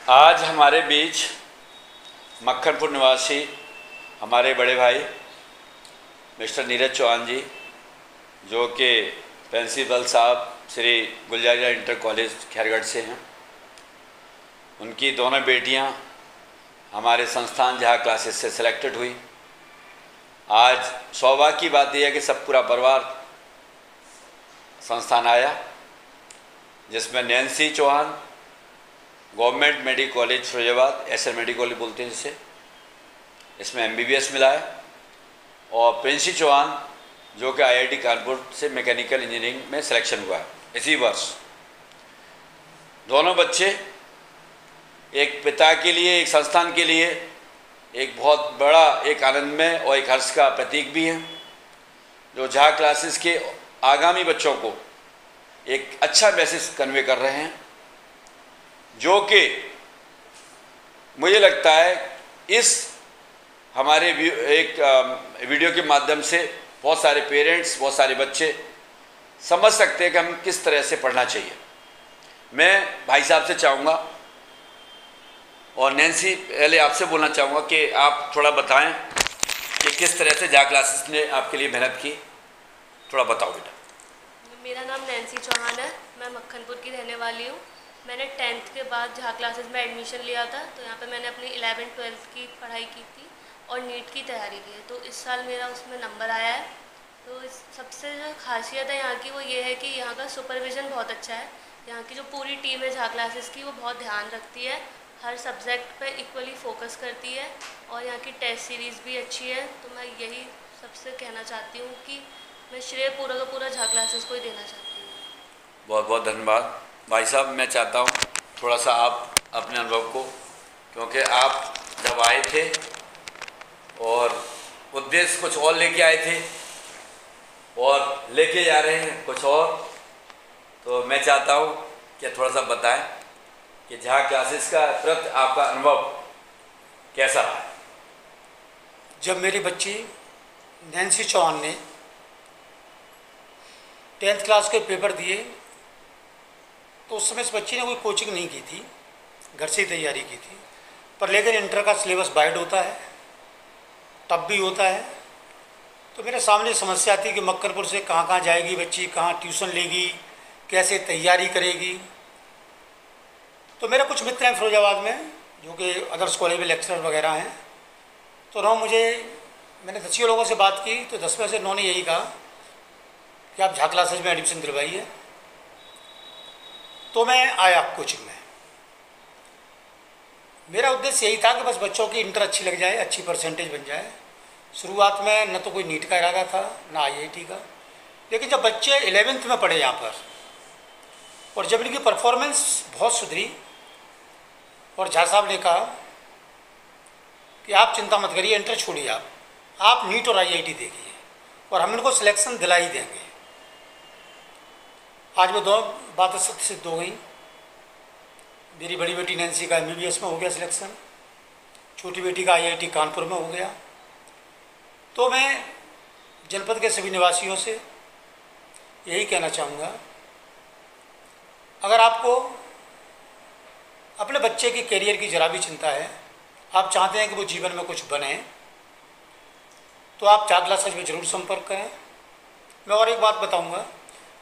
आज हमारे बीच मक्खनपुर निवासी हमारे बड़े भाई मिस्टर नीरज चौहान जी, जो कि प्रिंसिपल साहब श्री गुलजारिया इंटर कॉलेज खैरगढ़ से हैं। उनकी दोनों बेटियां हमारे संस्थान जहाँ क्लासेस से सिलेक्टेड हुई। आज सौभाग्य की बात यह है कि सब पूरा परिवार संस्थान आया, जिसमें Nancy Chauhan government medical college Firozabad, SL medical college बोलते हैं जिसे, इसमें एमबीबीएस मिला है, और प्रिंसी चौहान जो कि आईआईटी कानपुर से मैकेनिकल इंजीनियरिंग में सिलेक्शन हुआ है इसी वर्ष। दोनों बच्चे एक पिता के लिए, एक संस्थान के लिए एक बहुत बड़ा एक आनंद में और एक हर्ष का प्रतीक भी है, जो जहाँ क्लासेस के आगामी बच्चों को एक अच्छा मैसेज कन्वे कर रहे हैं, जो कि मुझे लगता है इस हमारे एक वीडियो के माध्यम से बहुत सारे पेरेंट्स, बहुत सारे बच्चे समझ सकते हैं कि हम किस तरह से पढ़ना चाहिए। मैं भाई साहब से चाहूँगा, और नैन्सी पहले आपसे बोलना चाहूँगा कि आप थोड़ा बताएं कि किस तरह से जा क्लासेस ने आपके लिए मेहनत की, थोड़ा बताओ बेटा। मेरा नाम नैन्सी चौहान है, मैं मक्खनपुर की रहने वाली हूँ। मैंने 10th के बाद जहाँ क्लासेस में एडमिशन लिया था, तो यहाँ पे मैंने अपनी 11th-12th की पढ़ाई की थी और नीट की तैयारी की है। तो इस साल मेरा उसमें नंबर आया है। तो इस सबसे जो खासियत है यहाँ की वो ये है कि यहाँ का सुपरविज़न बहुत अच्छा है। यहाँ की जो पूरी टीम है जहाँ क्लासेस की, वो बहुत ध्यान रखती है, हर सब्जेक्ट पे इक्वली फोकस करती है, और यहाँ की टेस्ट सीरीज़ भी अच्छी है। तो मैं यही सबसे कहना चाहती हूँ कि मैं श्रेय पूरा का पूरा झा क्लासेस को ही देना चाहती हूँ। बहुत बहुत धन्यवाद भाई साहब। मैं चाहता हूँ थोड़ा सा आप अपने अनुभव को, क्योंकि आप जब आए थे और उद्देश्य कुछ और लेके आए थे और लेके जा रहे हैं कुछ और, तो मैं चाहता हूँ कि थोड़ा सा बताएं कि जहाँ क्लासेस का प्रति आपका अनुभव कैसा रहा। जब मेरी बच्ची नैन्सी चौहान ने 10th क्लास के पेपर दिए, तो उस समय इस बच्ची ने कोई कोचिंग नहीं की थी, घर से ही तैयारी की थी। पर लेकिन इंटर का सिलेबस वाइड होता है, टफ भी होता है। तो मेरे सामने समस्या थी कि मक्खनपुर से कहाँ कहाँ जाएगी बच्ची, कहाँ ट्यूशन लेगी, कैसे तैयारी करेगी। तो मेरे कुछ मित्र हैं फिरोजाबाद में जो कि अदर्स कॉलेज में लेक्चरर वगैरह हैं। तो मैंने 10 लोगों से बात की, तो 10 में से 9 ने यही कहा कि आप झा क्लासेज में एडमिशन दिलवाइए। तो मैं आया कोचिंग में। मेरा उद्देश्य यही था कि बस बच्चों की इंटर अच्छी लग जाए, अच्छी परसेंटेज बन जाए। शुरुआत में न तो कोई नीट का इरादा था, ना आईआईटी का। लेकिन जब बच्चे 11th में पढ़े यहाँ पर, और जब इनकी परफॉर्मेंस बहुत सुधरी, और झा साहब ने कहा कि आप चिंता मत करिए, इंटर छोड़िए, आप नीट और आईआईटी देखिए और हम इनको सिलेक्शन दिला ही देंगे। आज वो 2 बातें सत्य सिद्ध हो गई। मेरी बड़ी बेटी नैन्सी का एमबीबीएस में हो गया सिलेक्शन, छोटी बेटी का आईआईटी कानपुर में हो गया। तो मैं जनपद के सभी निवासियों से यही कहना चाहूँगा, अगर आपको अपने बच्चे के करियर की जरा भी चिंता है, आप चाहते हैं कि वो जीवन में कुछ बने, तो आप झा क्लासेज में ज़रूर संपर्क करें। मैं और एक बात बताऊँगा,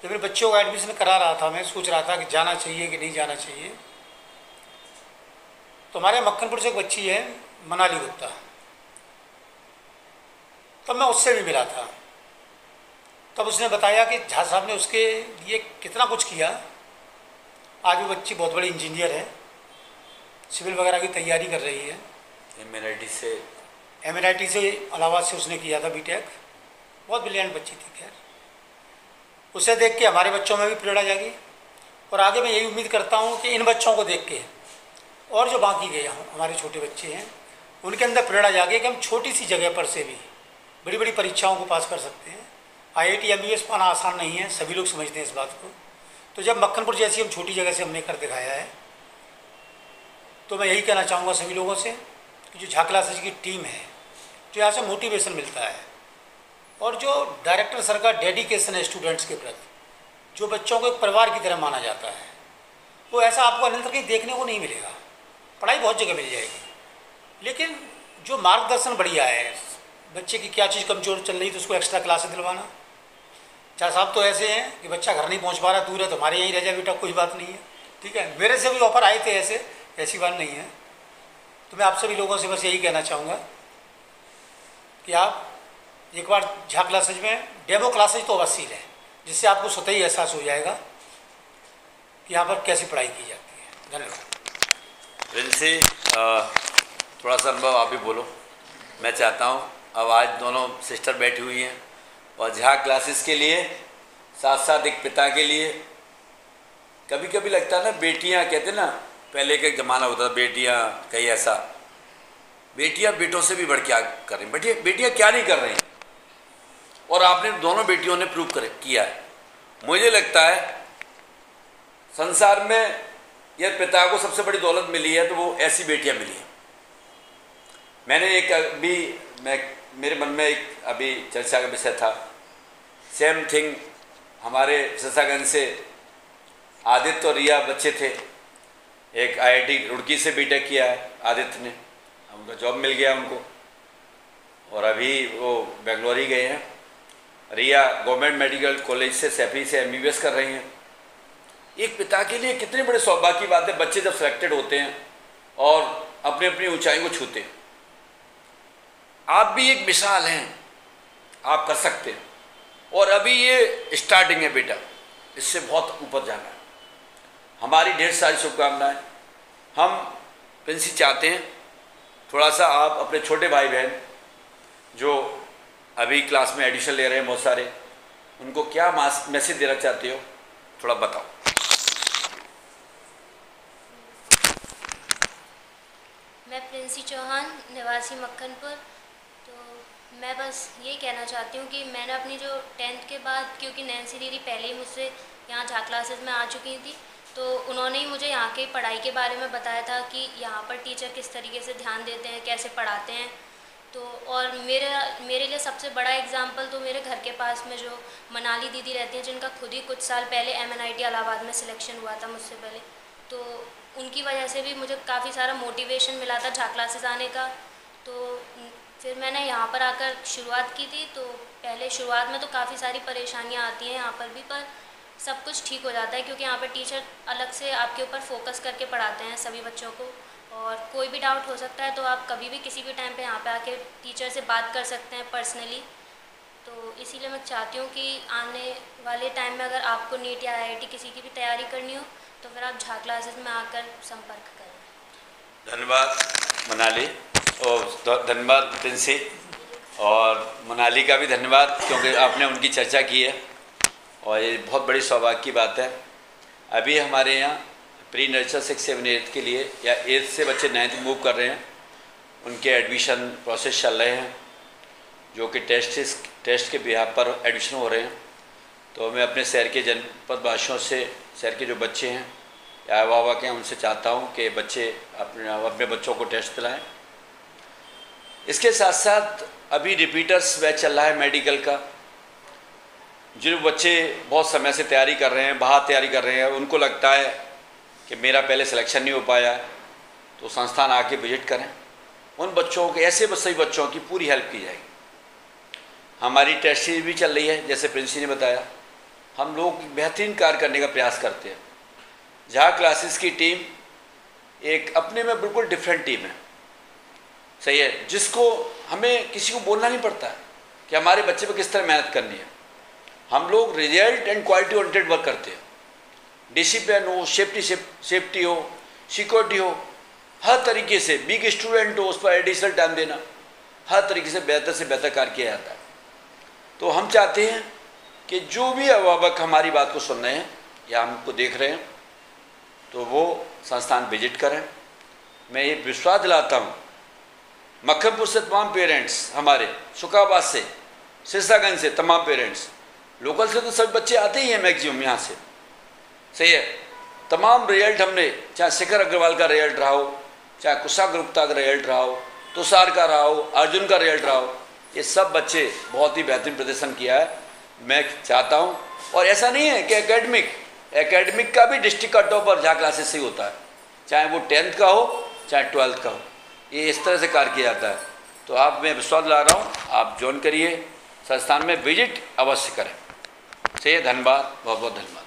जब मेरे बच्चों का एडमिशन करा रहा था, मैं सोच रहा था कि जाना चाहिए कि नहीं जाना चाहिए। तो हमारे मक्खनपुर से एक बच्ची है मनाली गुप्ता, तब मैं उससे भी मिला था। तब उसने बताया कि झा साहब ने उसके लिए कितना कुछ किया। आज वो बच्ची बहुत बड़ी इंजीनियर है, सिविल वगैरह की तैयारी कर रही है। एमआईटी से इलाहाबाद से उसने किया था बीटेक। बहुत ब्रिलियंट बच्ची थी। खैर, उसे देख के हमारे बच्चों में भी प्रेरणा जागी, और आगे मैं यही उम्मीद करता हूँ कि इन बच्चों को देख के और जो बाकी गए हमारे छोटे बच्चे हैं, उनके अंदर प्रेरणा जागे कि हम छोटी सी जगह पर से भी बड़ी बड़ी परीक्षाओं को पास कर सकते हैं। आईआईटी एमबीबीएस पाना आसान नहीं है, सभी लोग समझते हैं इस बात को। तो जब मक्खनपुर जैसी हम छोटी जगह से हमने कर दिखाया है, तो मैं यही कहना चाहूँगा सभी लोगों से कि जो झा क्लासेज की टीम है, जो यहाँ से मोटिवेशन मिलता है, और जो डायरेक्टर सर का डेडिकेशन है स्टूडेंट्स के प्रति, जो बच्चों को एक परिवार की तरह माना जाता है, वो ऐसा आपको अन्यत्र कहीं देखने को नहीं मिलेगा। पढ़ाई बहुत जगह मिल जाएगी, लेकिन जो मार्गदर्शन बढ़िया है, बच्चे की क्या चीज़ कमज़ोर चल रही तो उसको एक्स्ट्रा क्लासेस दिलवाना। चाचा साहब तो ऐसे हैं कि बच्चा घर नहीं पहुंच पा रहा, दूर है, तो हमारे यहीं रह जाए बेटा, कोई बात नहीं है, ठीक है। मेरे से भी ऑफर आए थे ऐसे, ऐसी बात नहीं है। तो मैं आप सभी लोगों से बस यही कहना चाहूँगा कि आप एक बार झा क्लासेज में डेमो क्लासेज तो अवश्य लें, जिससे आपको स्वतः ही एहसास हो जाएगा कि यहाँ पर कैसी पढ़ाई की जाती है। धन्यवाद। प्रिंसी, थोड़ा सा अनुभव आप भी बोलो। मैं चाहता हूँ अब आज दोनों सिस्टर बैठी हुई हैं और झा क्लासेस के लिए साथ साथ एक पिता के लिए, कभी कभी लगता है ना, बेटियाँ कहते ना, पहले का एक ज़माना होता था बेटियाँ कहीं ऐसा, बेटियाँ बेटों से भी बढ़ के कर रही हैं, बेटियाँ क्या नहीं कर रही हैं, और आपने दोनों बेटियों ने प्रूव किया है। मुझे लगता है संसार में यह पिता को सबसे बड़ी दौलत मिली है तो वो ऐसी बेटियाँ मिली हैं। मैंने एक मेरे मन में एक अभी चर्चा का विषय था, सेम थिंग हमारे सिरसागंज से आदित्य और रिया बच्चे थे, एक IIT रुड़की से बीटेक किया है आदित्य ने, उनका जॉब मिल गया उनको और अभी वो बेंगलोर ही गए हैं। रिया गवर्नमेंट मेडिकल कॉलेज से सैफी से MBBS कर रही हैं। एक पिता के लिए कितनी बड़ी सौभाग्य की बात है, बच्चे जब सिलेक्टेड होते हैं और अपनी अपनी ऊंचाई को छूते हैं। आप भी एक मिसाल हैं, आप कर सकते हैं, और अभी ये स्टार्टिंग है बेटा, इससे बहुत ऊपर जाना है। हमारी ढेर सारी शुभकामनाएं। हम प्रिंसी चाहते हैं थोड़ा सा आप अपने छोटे भाई बहन जो अभी क्लास में एडमिशन ले रहे हैं बहुत सारे, उनको क्या मैसेज देना चाहते हो, थोड़ा बताओ। मैं प्रिंसी चौहान, निवासी मक्खनपुर। तो मैं बस ये कहना चाहती हूँ कि मैंने अपनी जो 10th के बाद, क्योंकि नैन्सी दीदी पहले ही मुझसे यहाँ झा क्लासेस में आ चुकी थी, तो उन्होंने ही मुझे यहाँ के पढ़ाई के बारे में बताया था कि यहाँ पर टीचर किस तरीके से ध्यान देते हैं, कैसे पढ़ाते हैं। तो और मेरे लिए सबसे बड़ा एग्जाम्पल तो मेरे घर के पास में जो मनाली दीदी रहती हैं, जिनका खुद ही कुछ साल पहले MNIT इलाहाबाद में सिलेक्शन हुआ था मुझसे पहले, तो उनकी वजह से भी मुझे काफ़ी सारा मोटिवेशन मिला था झा क्लासेस आने का। तो फिर मैंने यहाँ पर आकर शुरुआत की थी। तो पहले शुरुआत में तो काफ़ी सारी परेशानियाँ आती हैं यहाँ पर भी, पर सब कुछ ठीक हो जाता है, क्योंकि यहाँ पर टीचर अलग से आपके ऊपर फोकस करके पढ़ाते हैं सभी बच्चों को। और कोई भी डाउट हो सकता है तो आप कभी भी किसी भी टाइम पे यहाँ पे आके टीचर से बात कर सकते हैं पर्सनली। तो इसीलिए मैं चाहती हूँ कि आने वाले टाइम में अगर आपको नीट या IIT किसी की भी तैयारी करनी हो तो फिर आप झा क्लासेस में आकर संपर्क करें। धन्यवाद मनाली, और धन्यवाद प्रिंसी, और मनाली का भी धन्यवाद क्योंकि आपने उनकी चर्चा की है, और ये बहुत बड़ी सौभाग्य की बात है। अभी हमारे यहाँ प्री नर्सरी 6, 7, 8 के लिए, या 8 से बच्चे 9th मूव कर रहे हैं, उनके एडमिशन प्रोसेस चल रहे हैं, जो कि टेस्ट के बिहार पर एडमिशन हो रहे हैं। तो मैं अपने शहर के जनपद वासियों से, शहर के जो बच्चे हैं या अभिभावक हैं, उनसे चाहता हूं कि बच्चे अपने बच्चों को टेस्ट दिलाएं। इसके साथ साथ अभी रिपीटर्स बैच चल रहा है मेडिकल का। जो बच्चे बहुत समय से तैयारी कर रहे हैं, बाहर तैयारी कर रहे हैं, उनको लगता है कि मेरा पहले सिलेक्शन नहीं हो पाया, तो संस्थान आके विजिट करें। उन बच्चों के, ऐसे सभी बच्चों की पूरी हेल्प की जाएगी। हमारी टेस्ट सीरीज भी चल रही है, जैसे प्रिंसी ने बताया। हम लोग बेहतरीन कार्य करने का प्रयास करते हैं। झा क्लासेस की टीम एक अपने में बिल्कुल डिफरेंट टीम है, सही है, जिसको हमें किसी को बोलना नहीं पड़ता है कि हमारे बच्चे पर किस तरह मेहनत करनी है। हम लोग result and quality oriented work करते हैं। डिसिप्लिन हो, सेफ्टी हो, सिक्योरिटी हो, हर तरीके से, बिग स्टूडेंट हो उस पर एडिशनल टाइम देना, हर तरीके से बेहतर कार्य किया जाता है। तो हम चाहते हैं कि जो भी अभिभावक हमारी बात को सुन रहे हैं या हमको देख रहे हैं, तो वो संस्थान विजिट करें। मैं ये विश्वास दिलाता हूँ, मक्खनपुर से तमाम पेरेंट्स, हमारे सुखाबाद से, सिरसागंज से तमाम पेरेंट्स, लोकल से तो सब बच्चे आते ही हैं मैक्सिमम यहाँ से, सही है। तमाम रिजल्ट हमने, चाहे शिखर अग्रवाल का रिजल्ट रहा हो, चाहे कुशाग्र गुप्ता का रिजल्ट रहा हो, तुषार का रहा हो, अर्जुन का रिजल्ट रहा हो, ये सब बच्चे बहुत ही बेहतरीन प्रदर्शन किया है। मैं चाहता हूँ, और ऐसा नहीं है कि एकेडमिक का भी डिस्ट्रिक्ट का टॉपर झा क्लासेस से ही होता है, चाहे वो 10th का हो चाहे 12th का हो, ये इस तरह से कार्य किया जाता है। तो आप, मैं विश्वास ला रहा हूँ, आप ज्वाइन करिए, संस्थान में विजिट अवश्य करें। से धन्यवाद, बहुत बहुत धन्यवाद।